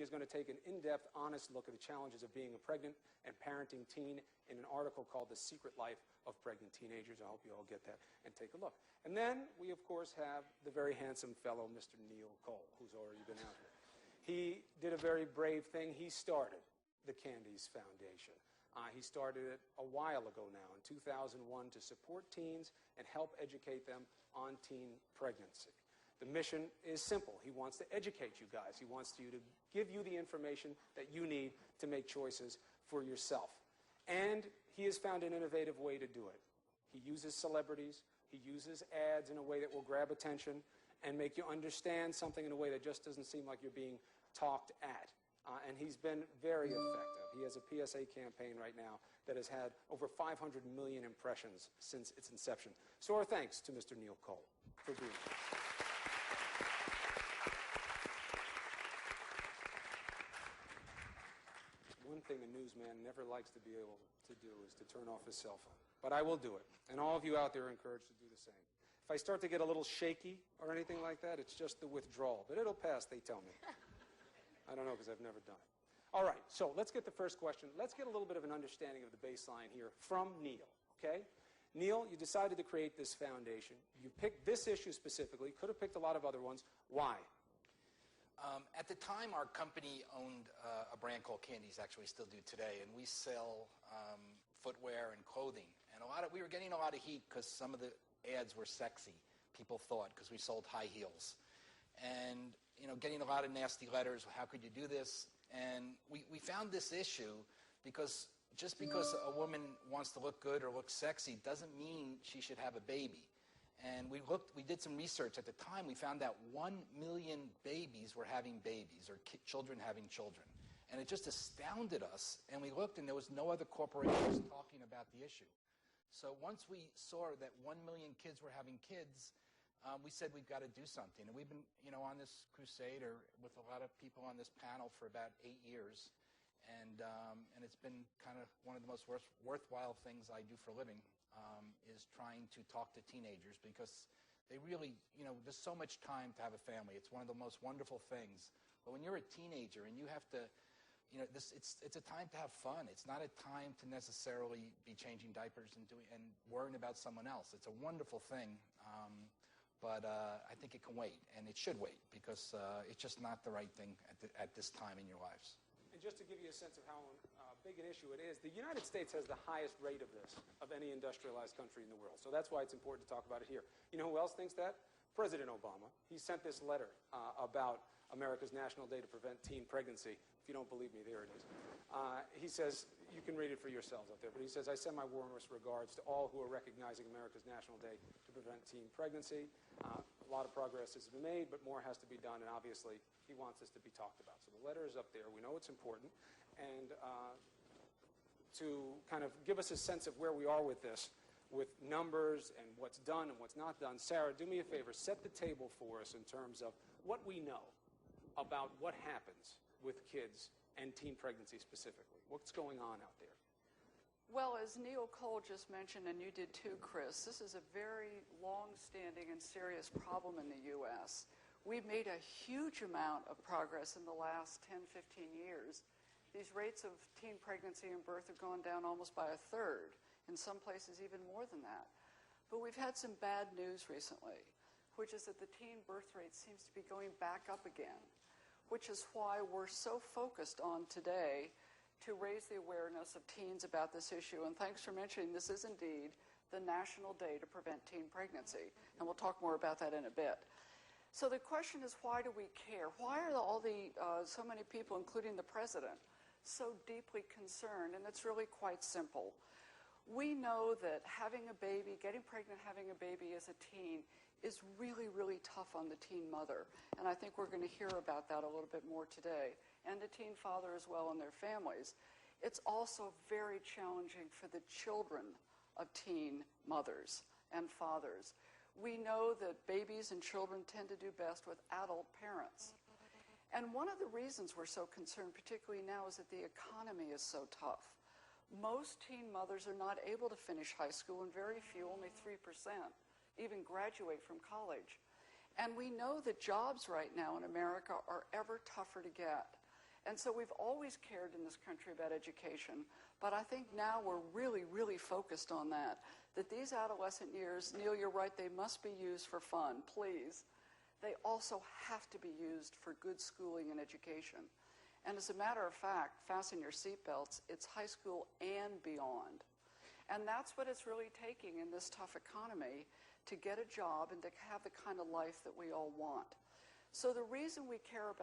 is going to take an in-depth, honest look at the challenges of being a pregnant and parenting teen in an article called The Secret Life of Pregnant Teenagers. I hope you all get that and take a look. And then we, of course, have the very handsome fellow, Mr. Neil Cole, who's already been out here. He did a very brave thing. He started the Candie's Foundation. He started it a while ago now, in 2001, to support teens and help educate them on teen pregnancy. The mission is simple. He wants to educate you guys. He wants you to give you the information that you need to make choices for yourself. And he has found an innovative way to do it. He uses celebrities. He uses ads in a way that will grab attention and make you understand something in a way that just doesn't seem like you're being talked at. And he's been very effective. He has a PSA campaign right now that has had over 500 million impressions since its inception. So our thanks to Mr. Neil Cole for being here. One thing a newsman never likes to be able to do is to turn off his cell phone. But I will do it. And all of you out there are encouraged to do the same. If I start to get a little shaky or anything like that, it's just the withdrawal. But it'll pass, they tell me. I don't know because I've never done it. All right, so let's get the first question. Let's get a little bit of an understanding of the baseline here from Neil, okay? Neil, you decided to create this foundation. You picked this issue specifically. Could have picked a lot of other ones. Why? At the time, our company owned a brand called Candie's, actually still do today, and we sell footwear and clothing. And we were getting a lot of heat because some of the ads were sexy, people thought, because we sold high heels. And, you know, getting a lot of nasty letters, how could you do this? And we found this issue because just because a woman wants to look good or look sexy doesn't mean she should have a baby. And we did some research at the time. We found out 1 million babies were having babies, or children having children. And it just astounded us. And we looked, and there was no other corporations talking about the issue. So once we saw that 1 million kids were having kids, we said we've got to do something. And we've been, you know, on this crusade, or with a lot of people on this panel, for about 8 years. And it's been kind of one of the most worthwhile things I do for a living, is trying to talk to teenagers, because they really, you know, there's so much time to have a family. It's one of the most wonderful things. But when you're a teenager and you have to, you know, it's a time to have fun. It's not a time to necessarily be changing diapers and worrying about someone else. It's a wonderful thing, but I think it can wait, and it should wait, because it's just not the right thing at this time in your lives. And just to give you a sense of how big an issue it is, the United States has the highest rate of this of any industrialized country in the world. So that's why it's important to talk about it here. You know who else thinks that? President Obama. He sent this letter about America's National Day to Prevent Teen Pregnancy. If you don't believe me, there it is. He says, you can read it for yourselves out there, but he says, I send my warmest regards to all who are recognizing America's National Day to Prevent Teen Pregnancy. A lot of progress has been made, but more has to be done, and obviously he wants this to be talked about. So the letter is up there. We know it's important. And to kind of give us a sense of where we are with this, with numbers and what's done and what's not done, Sarah, do me a favor. Set the table for us in terms of what we know about what happens with kids and teen pregnancy specifically. What's going on out there? Well, as Neil Cole just mentioned, and you did too, Chris, this is a very long-standing and serious problem in the U.S. We've made a huge amount of progress in the last 10, 15 years. These rates of teen pregnancy and birth have gone down almost by 1/3, in some places even more than that. But we've had some bad news recently, which is that the teen birth rate seems to be going back up again, which is why we're so focused on today to raise the awareness of teens about this issue. And thanks for mentioning this is indeed the National Day to Prevent Teen Pregnancy. And we'll talk more about that in a bit. So the question is, why do we care? Why are so many people, including the president, so deeply concerned? And it's really quite simple. We know that having a baby, getting pregnant, having a baby as a teen is really, really tough on the teen mother. And I think we're going to hear about that a little bit more today. And the teen father as well, and their families. It's also very challenging for the children of teen mothers and fathers. We know that babies and children tend to do best with adult parents. And one of the reasons we're so concerned, particularly now, is that the economy is so tough. Most teen mothers are not able to finish high school, and very few, only 3%, even graduate from college. And we know that jobs right now in America are ever tougher to get. And so we've always cared in this country about education, but I think now we're really, really focused on that these adolescent years, Neil, you're right, they must be used for fun, please. They also have to be used for good schooling and education. And as a matter of fact, fasten your seatbelts, it's high school and beyond. And that's what it's really taking in this tough economy to get a job and to have the kind of life that we all want. So the reason we care about